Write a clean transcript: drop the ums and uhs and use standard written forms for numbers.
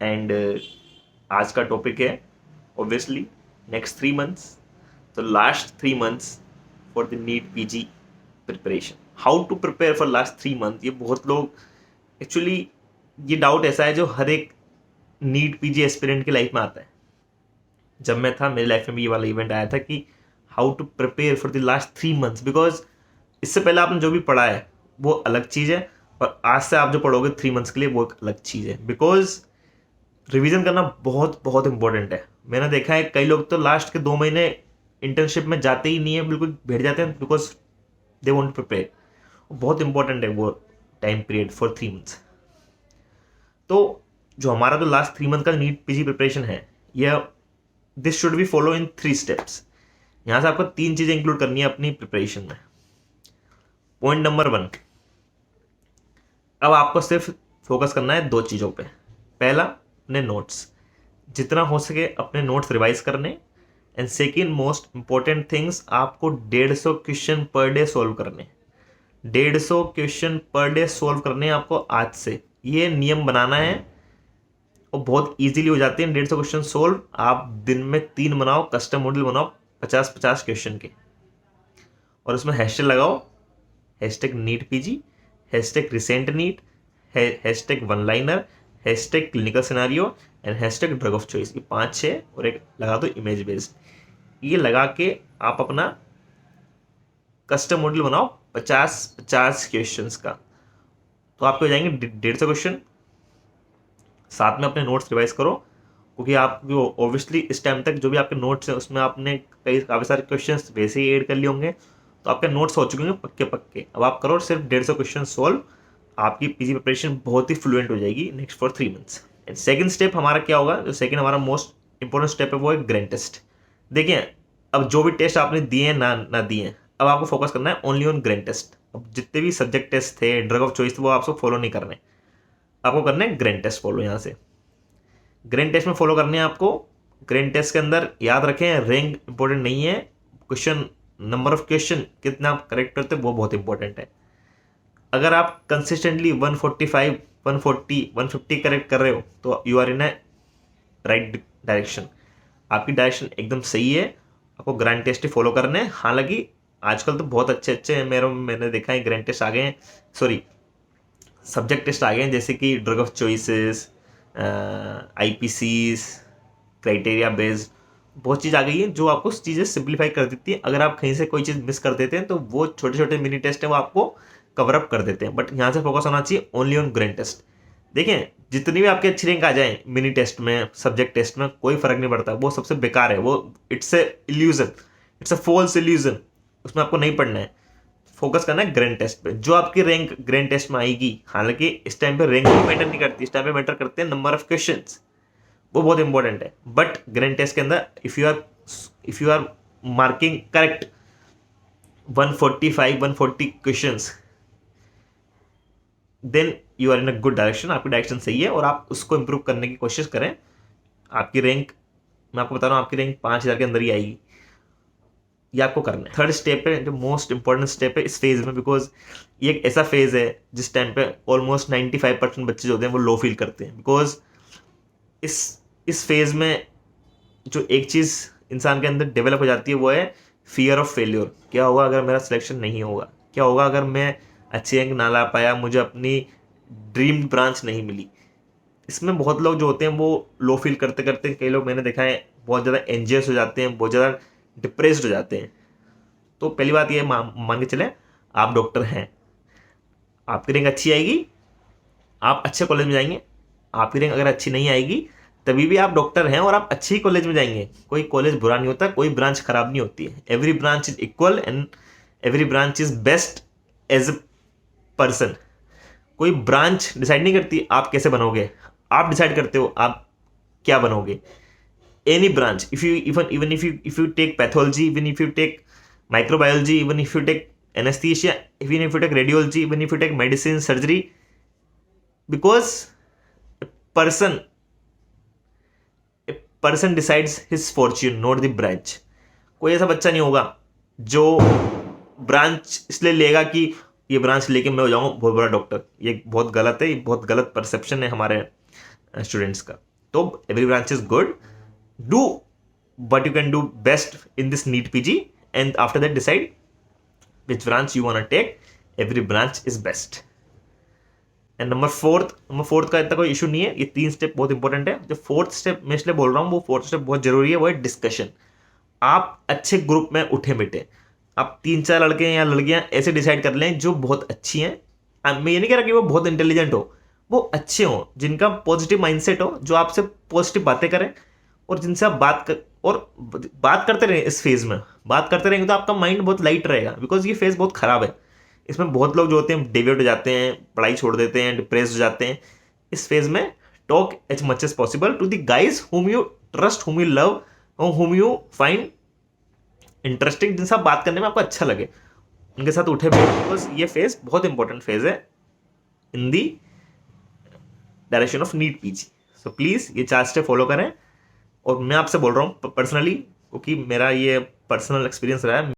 And आज का topic है ऑब्वियसली नेक्स्ट 3 मंथ्स, तो last 3 months for the NEET PG preparation, how to prepare for last 3 month. ये बहुत लोग एक्चुअली, ये डाउट ऐसा है जो हर एक नीट पीजी एस्पिरेंट की लाइफ में आता है। जब मैं था मेरी लाइफ में भी ये वाला इवेंट आया था कि how to prepare for the last 3 months, because इससे पहले आपने जो भी पढ़ा है वो अलग चीज़ है और आज से आप जो पढ़ोगे 3 मंथ्स के लिए वो एक अलग चीज़ है। बिकॉज रिवीजन करना बहुत बहुत इंपॉर्टेंट है। मैंने देखा है कई लोग तो लास्ट के 2 महीने इंटर्नशिप में जाते ही नहीं है, बिल्कुल बैठ जाते हैं because they want to prepare. बहुत इंपॉर्टेंट है वो टाइम पीरियड फॉर 3 मंथ्स। तो जो हमारा तो लास्ट 3 मंथ का नीट पीजी प्रिपरेशन है, यह this should be follow in 3 steps. यहाँ से आपको 3 चीज़ें इंक्लूड करनी है अपनी प्रिपरेशन में। पॉइंट नंबर 1, अब आपको सिर्फ फोकस करना है 2 चीज़ों पे। पहला, अपने नोट्स, जितना हो सके अपने नोट्स रिवाइज करने। And second most important things, आपको 150 क्वेश्चन पर डे सॉल्व करने। 150 क्वेश्चन पर डे सॉल्व करने आपको आज से, ये नियम बनाना है और बहुत इजीली हो जाते हैं 150 क्वेश्चन सोल्व। आप दिन में 3 बनाओ, कस्टम मॉडल बनाओ 50-50 क्वेश्चन के, और उसमें हैशटैग लगाओ, hashtag NEET PG, hashtag recent NEET, hashtag one liner, hashtag clinical scenario and hashtag drug of choice. ये 5-6 और एक लगा दो इमेज बेस्ड। ये लगा के आप अपना कस्टम मॉडल बनाओ 50-50 क्वेश्चंस का, तो आपके हो जाएंगे 150 क्वेश्चन। साथ में अपने नोट्स रिवाइज करो, क्योंकि आप ऑब्वियसली इस टाइम तक जो भी आपके नोट्स हैं उसमें आपने काफ़ी सारे क्वेश्चंस वैसे ही ऐड कर लिए होंगे, तो आपके नोट्स हो चुके होंगे पक्के पक्के। अब आप करो सिर्फ 150 क्वेश्चन सोल्व, आपकी पीजी प्रिपरेशन बहुत ही फ्लुएंट हो जाएगी next for 3 months. And second step हमारा क्या होगा, जो सेकंड हमारा मोस्ट इंपॉर्टेंट स्टेप है वो है ग्रैंड टेस्ट। देखिए, अब जो भी टेस्ट आपने दिए हैं ना दिए हैं, अब आपको फोकस करना है ओनली ऑन ग्रैंड टेस्ट। अब जितने भी सब्जेक्ट टेस्ट थे, ड्रग ऑफ चॉइस थे, वो आपको फॉलो नहीं करने, आपको करने हैं ग्रैंड टेस्ट फॉलो। यहाँ से ग्रैंड टेस्ट में फॉलो करने हैं आपको। ग्रैंड टेस्ट के अंदर याद रखें, रैंक इंपॉर्टेंट नहीं है, क्वेश्चन नंबर ऑफ क्वेश्चन कितना आप करेक्ट करते हैं वो बहुत इंपॉर्टेंट है। अगर आप कंसिस्टेंटली 145, 140, 150 करेक्ट कर रहे हो तो you are in a right direction, आपकी डायरेक्शन एकदम सही है। आपको ग्रैंड टेस्ट ही फॉलो करने हैं। हालांकि आजकल तो बहुत अच्छे अच्छे मैंने देखा है ग्रैंड टेस्ट आ गए हैं, सॉरी सब्जेक्ट टेस्ट आ गए हैं, जैसे कि drug of choices, IPCs, criteria based बहुत चीज़ आ गई है जो आपको चीज़ें सिंप्लीफाई कर देती है। अगर आप कहीं से कोई चीज़ मिस कर देते हैं तो वो छोटे छोटे मिनी टेस्ट है वो आपको कवर अप कर देते हैं। बट यहाँ से फोकस होना चाहिए ओनली ऑन ग्रैंड टेस्ट। देखें, जितनी भी आपकी अच्छी रैंक आ जाए मिनी टेस्ट में, सब्जेक्ट टेस्ट में, कोई फर्क नहीं पड़ता, वो सबसे बेकार है। वो it's a illusion, it's a false illusion, उसमें आपको नहीं पढ़ना है। फोकस करना है ग्रैंड टेस्ट पे। जो आपकी रैंक ग्रैंड टेस्ट में आएगी, हालांकि इस टाइम पे रैंक भी मैटर नहीं करती, इस टाइम पे मैटर करते हैं नंबर ऑफ क्वेश्चंस, वो बहुत इंपॉर्टेंट है। बट ग्रैंड टेस्ट के अंदर if you are marking correct 145, 140 questions, then you are in a good direction, आपकी डायरेक्शन सही है और आप उसको इंप्रूव करने की कोशिश करें। आपकी रैंक, मैं आपको बता रहा हूँ, आपकी रैंक 5,000 के अंदर ही आएगी। ये आपको करना है। थर्ड स्टेप है, जो मोस्ट इंपॉर्टेंट स्टेप है इस फेज में, बिकॉज ये एक ऐसा फेज है जिस टाइम पे ऑलमोस्ट 95% बच्चे जो होते हैं वो लो फील करते हैं। बिकॉज इस फेज में जो एक चीज़ इंसान के अंदर डेवलप हो जाती है वो है फियर ऑफ फेल्योर। क्या होगा अगर मेरा सिलेक्शन नहीं होगा, क्या होगा अगर मैं अच्छी रैंक ना ला पाया, मुझे अपनी ड्रीम ब्रांच नहीं मिली। इसमें बहुत लोग जो होते हैं वो लो फील करते करते, कई लोग मैंने देखा है बहुत ज़्यादा एंजियस हो जाते हैं, बहुत ज़्यादा डिप्रेस्ड हो जाते हैं। तो पहली बात ये मान के चलें, आप डॉक्टर हैं, आपकी रैंक अच्छी आएगी, आप अच्छे कॉलेज में जाएंगे। आपकी रैंक अगर अच्छी नहीं आएगी तभी भी आप डॉक्टर हैं और आप अच्छे ही कॉलेज में जाएंगे। कोई कॉलेज बुरा नहीं होता, कोई ब्रांच खराब नहीं होती है। Every branch is equal and every branch is best as a person. कोई ब्रांच डिसाइड नहीं करती आप कैसे बनोगे, आप डिसाइड करते हो आप क्या बनोगे। Any branch, if you take pathology, even if you take microbiology, even if you take anesthesia, even if you take radiology, even if you take medicine, surgery, because a person a person decides his fortune, not the branch. कोई ऐसा बच्चा नहीं होगा जो branch इसलिए लेगा कि ये ब्रांच लेके मैं हो जाऊंगा बहुत बड़ा डॉक्टर। ये बहुत गलत है, ये बहुत गलत परसेप्शन है हमारे स्टूडेंट्स का। तो every branch is good. Do what you can do best in this NEET PG, and after that decide which branch you want to take. Every branch is best. And number fourth का इतना कोई issue नहीं है, ये 3 step बहुत important है। जो fourth step मैं इसलिए बोल रहा हूँ, वो फोर्थ स्टेप बहुत जरूरी है, वो है डिस्कशन। आप अच्छे ग्रुप में उठे बैठे, आप 3-4 लड़के या लड़कियां ऐसे डिसाइड कर लें जो बहुत अच्छी हैं। मैं ये नहीं कह रहा कि वो बहुत इंटेलिजेंट हो, वो अच्छे हो, जिनका पॉजिटिव माइंडसेट हो, जो आपसे पॉजिटिव बातें करें और जिनसे आप बात करते रहें। इस फेज में बात करते रहेंगे तो आपका माइंड बहुत लाइट रहेगा, बिकॉज ये फेज बहुत खराब है। इसमें बहुत लोग जो होते हैं डिविएट हो जाते हैं, पढ़ाई छोड़ देते हैं, डिप्रेस हो जाते हैं। इस फेज में talk as much as possible to the guys whom you trust, whom you love, whom you find interesting, जिनसे आप बात करने में आपको अच्छा लगे, उनके साथ उठे बैठे, बिकॉज ये फेज बहुत इंपॉर्टेंट फेज है in the direction of NEET PG. So please ये 4 स्टेप फॉलो करें। और मैं आपसे बोल रहा हूँ पर्सनली, क्योंकि मेरा ये पर्सनल एक्सपीरियंस रहा है।